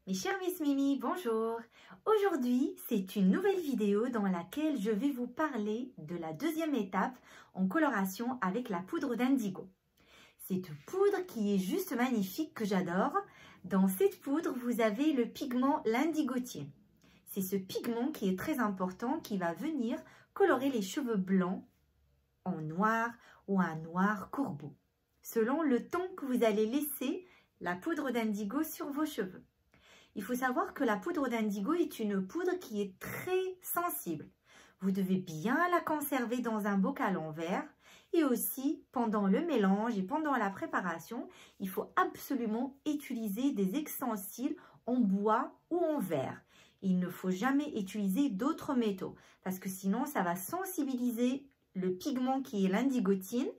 Mes chers Miss Mimi, bonjour! Aujourd'hui, c'est une nouvelle vidéo dans laquelle je vais vous parler de la deuxième étape en coloration avec la poudre d'indigo. C'est une poudre qui est juste magnifique, que j'adore. Dans cette poudre, vous avez le pigment l'indigotien. C'est ce pigment qui est très important, qui va venir colorer les cheveux blancs en noir ou un noir courbeau, selon le temps que vous allez laisser la poudre d'indigo sur vos cheveux. Il faut savoir que la poudre d'indigo est une poudre qui est très sensible. Vous devez bien la conserver dans un bocal en verre et aussi pendant le mélange et pendant la préparation, il faut absolument utiliser des ustensiles en bois ou en verre. Il ne faut jamais utiliser d'autres métaux parce que sinon ça va sensibiliser le pigment qui est l'indigotine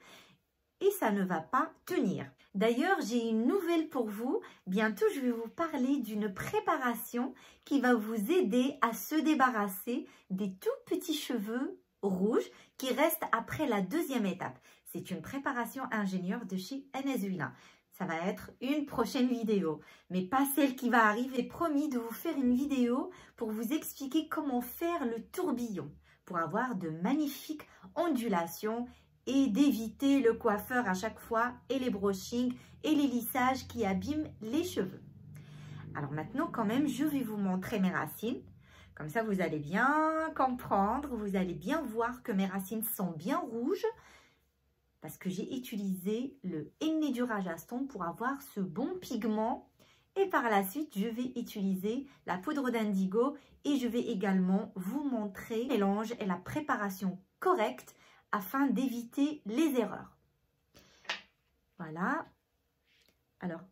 et ça ne va pas tenir. D'ailleurs, j'ai une nouvelle pour vous. Bientôt, je vais vous parler d'une préparation qui va vous aider à se débarrasser des tout petits cheveux rouges qui restent après la deuxième étape. C'est une préparation ingénieure de chez Enesuina. Ça va être une prochaine vidéo, mais pas celle qui va arriver. J'ai promis de vous faire une vidéo pour vous expliquer comment faire le tourbillon pour avoir de magnifiques ondulations et d'éviter le coiffeur à chaque fois et les brushings et les lissages qui abîment les cheveux. Alors maintenant, quand même, je vais vous montrer mes racines. Comme ça, vous allez bien comprendre, vous allez bien voir que mes racines sont bien rouges parce que j'ai utilisé le henné du Rajasthan pour avoir ce bon pigment. Et par la suite, je vais utiliser la poudre d'indigo et je vais également vous montrer le mélange et la préparation correcte afin d'éviter les erreurs. Voilà. Alors,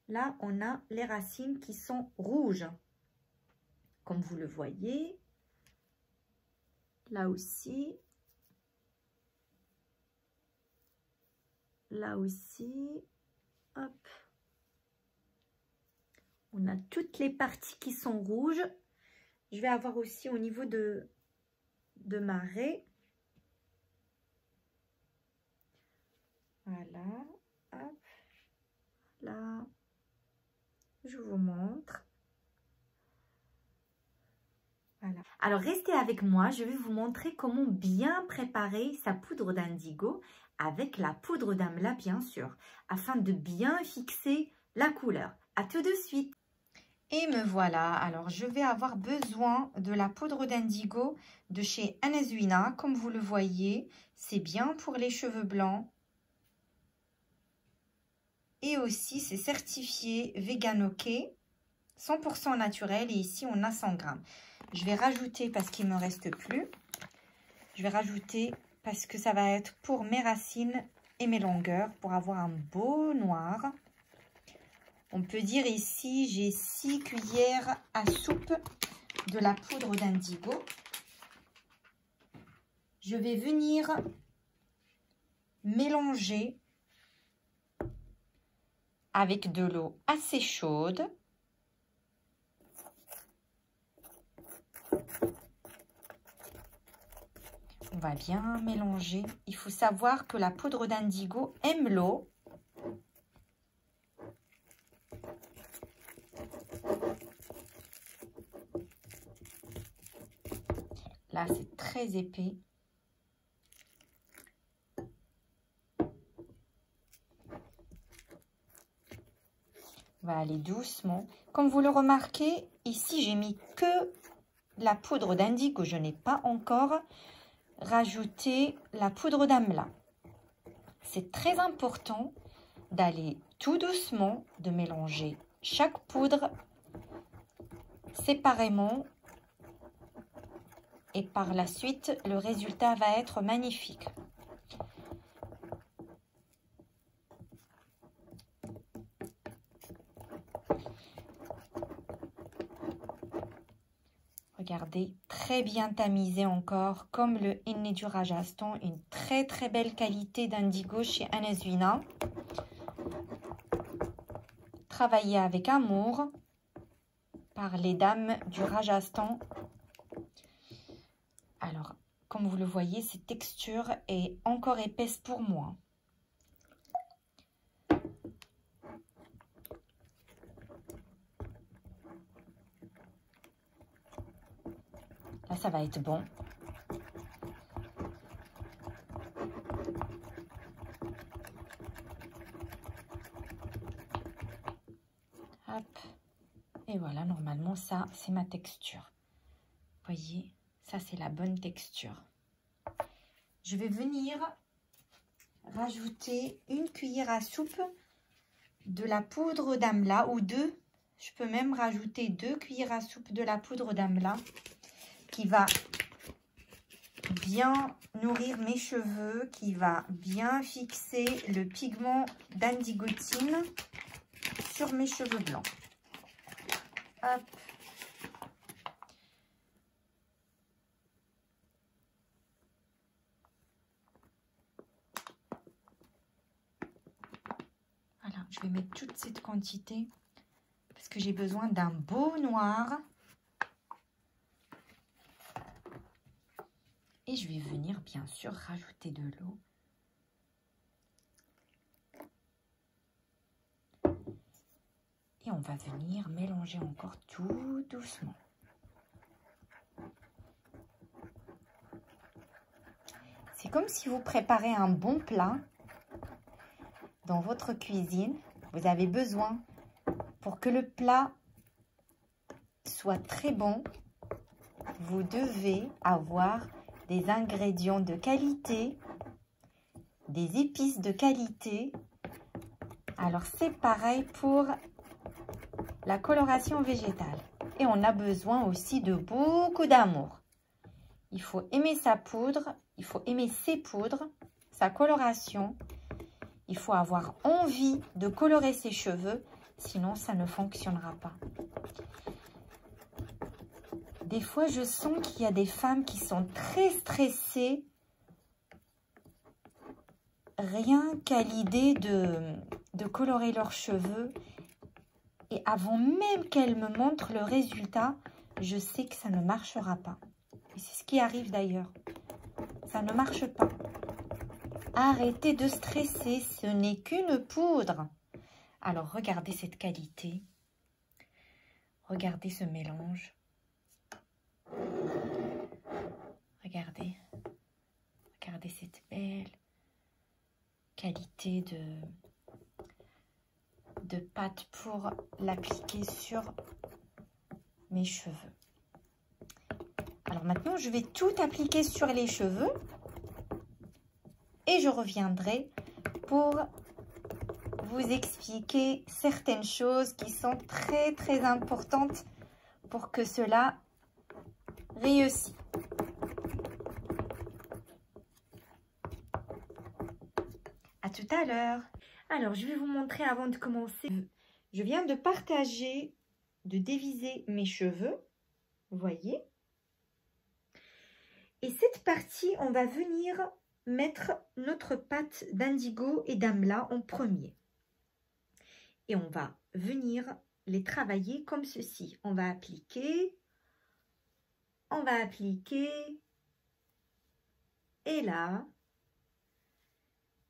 là, on a les racines qui sont rouges. Comme vous le voyez. Là aussi. Là aussi. Hop. On a toutes les parties qui sont rouges. Je vais avoir aussi au niveau de ma raie. Voilà, hop, là, je vous montre. Voilà. Alors, restez avec moi, je vais vous montrer comment bien préparer sa poudre d'indigo avec la poudre d'amla, bien sûr, afin de bien fixer la couleur. À tout de suite. Et me voilà, alors je vais avoir besoin de la poudre d'indigo de chez Enesuina, comme vous le voyez, c'est bien pour les cheveux blancs. Et aussi, c'est certifié Vegan OK, 100% naturel. Et ici, on a 100 grammes. Je vais rajouter parce qu'il ne me reste plus. Je vais rajouter parce que ça va être pour mes racines et mes longueurs, pour avoir un beau noir. On peut dire ici, j'ai 6 cuillères à soupe de la poudre d'indigo. Je vais venir mélanger avec de l'eau assez chaude. On va bien mélanger. Il faut savoir que la poudre d'indigo aime l'eau. Là, c'est très épais. On va aller doucement. Comme vous le remarquez, ici, j'ai mis que la poudre d'indigo. Je n'ai pas encore rajouté la poudre d'amla. C'est très important d'aller tout doucement, de mélanger chaque poudre séparément. Et par la suite, le résultat va être magnifique. Regardez, très bien tamisé encore, comme le henné du Rajasthan, une très très belle qualité d'indigo chez Enesuina. Travaillé avec amour par les dames du Rajasthan. Alors, comme vous le voyez, cette texture est encore épaisse pour moi. Là, ça va être bon. Hop. Et voilà, normalement, ça, c'est ma texture. Vous voyez, ça, c'est la bonne texture. Je vais venir rajouter une cuillère à soupe de la poudre d'amla ou deux. Je peux même rajouter 2 cuillères à soupe de la poudre d'amla qui va bien nourrir mes cheveux, qui va bien fixer le pigment d'indigotine sur mes cheveux blancs. Hop. Voilà, je vais mettre toute cette quantité parce que j'ai besoin d'un beau noir. Et je vais venir bien sûr rajouter de l'eau. Et on va venir mélanger encore tout doucement. C'est comme si vous préparez un bon plat dans votre cuisine. Vous avez besoin, pour que le plat soit très bon, vous devez avoir des ingrédients de qualité, des épices de qualité. Alors c'est pareil pour la coloration végétale. Et on a besoin aussi de beaucoup d'amour. Il faut aimer sa poudre, il faut aimer ses poudres, sa coloration. Il faut avoir envie de colorer ses cheveux, sinon ça ne fonctionnera pas. Des fois, je sens qu'il y a des femmes qui sont très stressées, rien qu'à l'idée de colorer leurs cheveux. Et avant même qu'elles me montrent le résultat, je sais que ça ne marchera pas. Et c'est ce qui arrive d'ailleurs. Ça ne marche pas. Arrêtez de stresser, ce n'est qu'une poudre. Alors, regardez cette qualité. Regardez ce mélange. Regardez cette belle qualité de pâte pour l'appliquer sur mes cheveux. Alors maintenant, je vais tout appliquer sur les cheveux et je reviendrai pour vous expliquer certaines choses qui sont très importantes pour que cela réussisse. À tout à l'heure. Alors, je vais vous montrer avant de commencer. Je viens de partager, de déviser mes cheveux. Vous voyez? Et cette partie, on va venir mettre notre pâte d'indigo et d'amla en premier. Et on va venir les travailler comme ceci. On va appliquer, et là,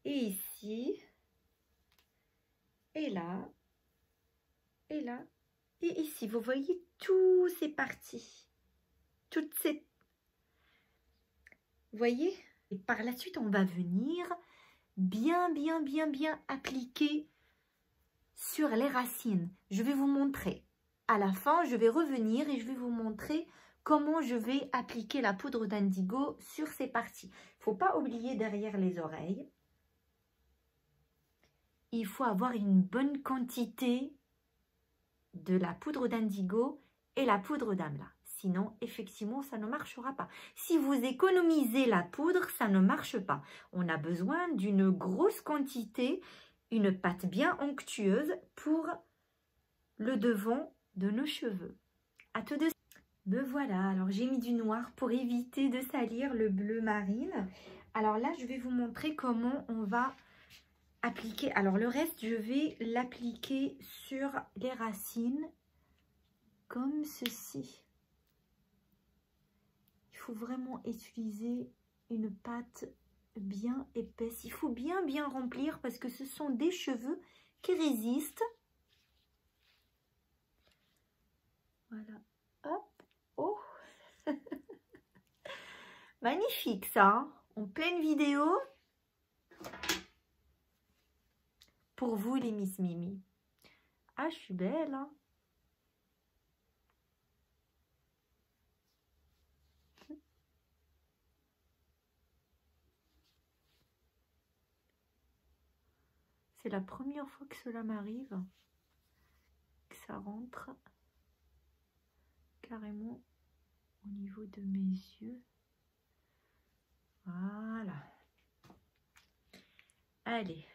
et ici, et là, et là, et ici. Vous voyez toutes ces parties, toutes ces... Vous voyez? Et par la suite, on va venir bien appliquer sur les racines. Je vais vous montrer. À la fin, je vais revenir et je vais vous montrer comment je vais appliquer la poudre d'indigo sur ces parties. Il ne faut pas oublier derrière les oreilles. Il faut avoir une bonne quantité de la poudre d'indigo et la poudre d'amla. Sinon, effectivement, ça ne marchera pas. Si vous économisez la poudre, ça ne marche pas. On a besoin d'une grosse quantité, une pâte bien onctueuse pour le devant de nos cheveux. À tout de suite. Me voilà, alors j'ai mis du noir pour éviter de salir le bleu marine. Alors là, je vais vous montrer comment on va appliquer. Alors le reste, je vais l'appliquer sur les racines comme ceci. Il faut vraiment utiliser une pâte bien épaisse. Il faut bien remplir parce que ce sont des cheveux qui résistent. Voilà. Hop. Oh. Magnifique ça, hein, en pleine vidéo. Pour vous les Miss Mimi. Ah, je suis belle, hein. C'est la première fois que cela m'arrive, que ça rentre carrément au niveau de mes yeux. Voilà. Allez.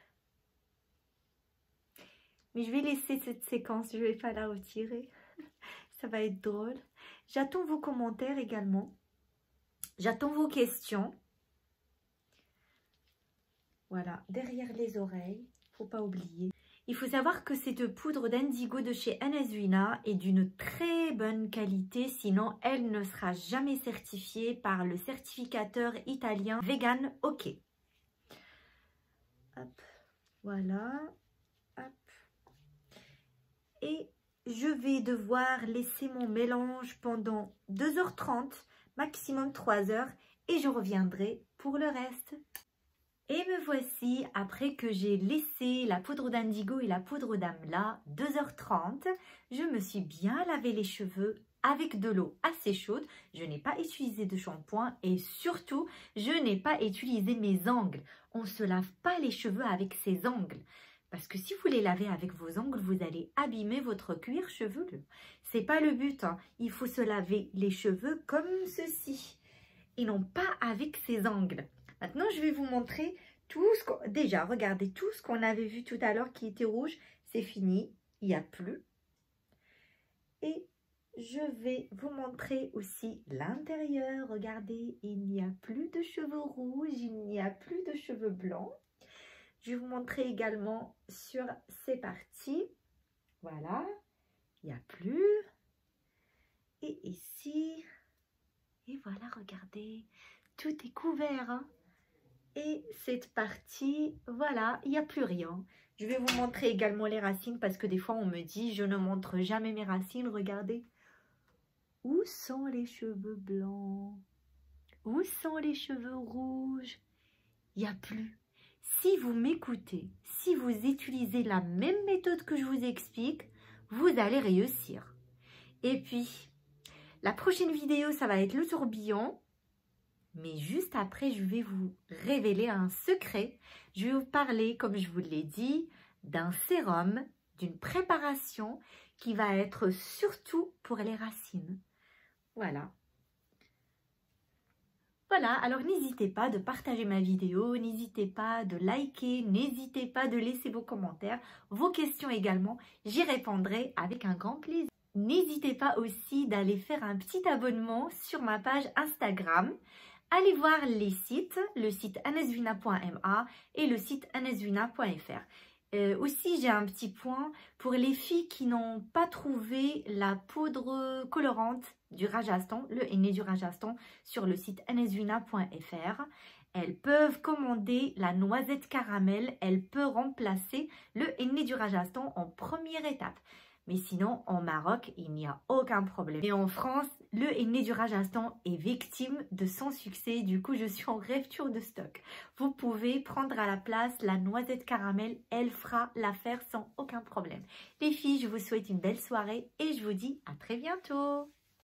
Mais je vais laisser cette séquence, je ne vais pas la retirer. Ça va être drôle. J'attends vos commentaires également. J'attends vos questions. Voilà, derrière les oreilles, faut pas oublier. Il faut savoir que cette poudre d'indigo de chez Anasvina est d'une très bonne qualité, sinon elle ne sera jamais certifiée par le certificateur italien Vegan OK. Hop, voilà. Hop. Et je vais devoir laisser mon mélange pendant 2h30, maximum 3h, et je reviendrai pour le reste. Et me voici, après que j'ai laissé la poudre d'indigo et la poudre d'amla 2h30, je me suis bien lavé les cheveux avec de l'eau assez chaude. Je n'ai pas utilisé de shampoing et surtout, je n'ai pas utilisé mes ongles. On ne se lave pas les cheveux avec ses ongles. Parce que si vous les lavez avec vos ongles, vous allez abîmer votre cuir chevelu. C'est pas le but, hein. Il faut se laver les cheveux comme ceci et non pas avec ses ongles. Maintenant, je vais vous montrer tout ce qu'on... Déjà, regardez, tout ce qu'on avait vu tout à l'heure qui était rouge, c'est fini, il n'y a plus. Et je vais vous montrer aussi l'intérieur. Regardez, il n'y a plus de cheveux rouges, il n'y a plus de cheveux blancs. Je vais vous montrer également sur ces parties. Voilà, il n'y a plus. Et ici, et voilà, regardez, tout est couvert, hein. Et cette partie, voilà, il n'y a plus rien. Je vais vous montrer également les racines parce que des fois on me dit je ne montre jamais mes racines. Regardez. Où sont les cheveux blancs? Où sont les cheveux rouges? Il n'y a plus. Si vous m'écoutez, si vous utilisez la même méthode que je vous explique, vous allez réussir. Et puis, la prochaine vidéo, ça va être le tourbillon. Mais juste après, je vais vous révéler un secret. Je vais vous parler, comme je vous l'ai dit, d'un sérum, d'une préparation qui va être surtout pour les racines. Voilà. Voilà, alors n'hésitez pas de partager ma vidéo, n'hésitez pas de liker, n'hésitez pas de laisser vos commentaires, vos questions également. J'y répondrai avec un grand plaisir. N'hésitez pas aussi d'aller faire un petit abonnement sur ma page Instagram. Allez voir les sites, le site anasvina.ma et le site anasvina.fr. Aussi, j'ai un petit point pour les filles qui n'ont pas trouvé la poudre colorante du Rajasthan, le henné du Rajasthan, sur le site anasvina.fr. Elles peuvent commander la noisette caramel. Elle peut remplacer le henné du Rajasthan en première étape. Mais sinon, en Maroc, il n'y a aucun problème. Et en France, le henné du Rajasthan est victime de son succès. Du coup, je suis en rupture de stock. Vous pouvez prendre à la place la noisette caramel. Elle fera l'affaire sans aucun problème. Les filles, je vous souhaite une belle soirée et je vous dis à très bientôt.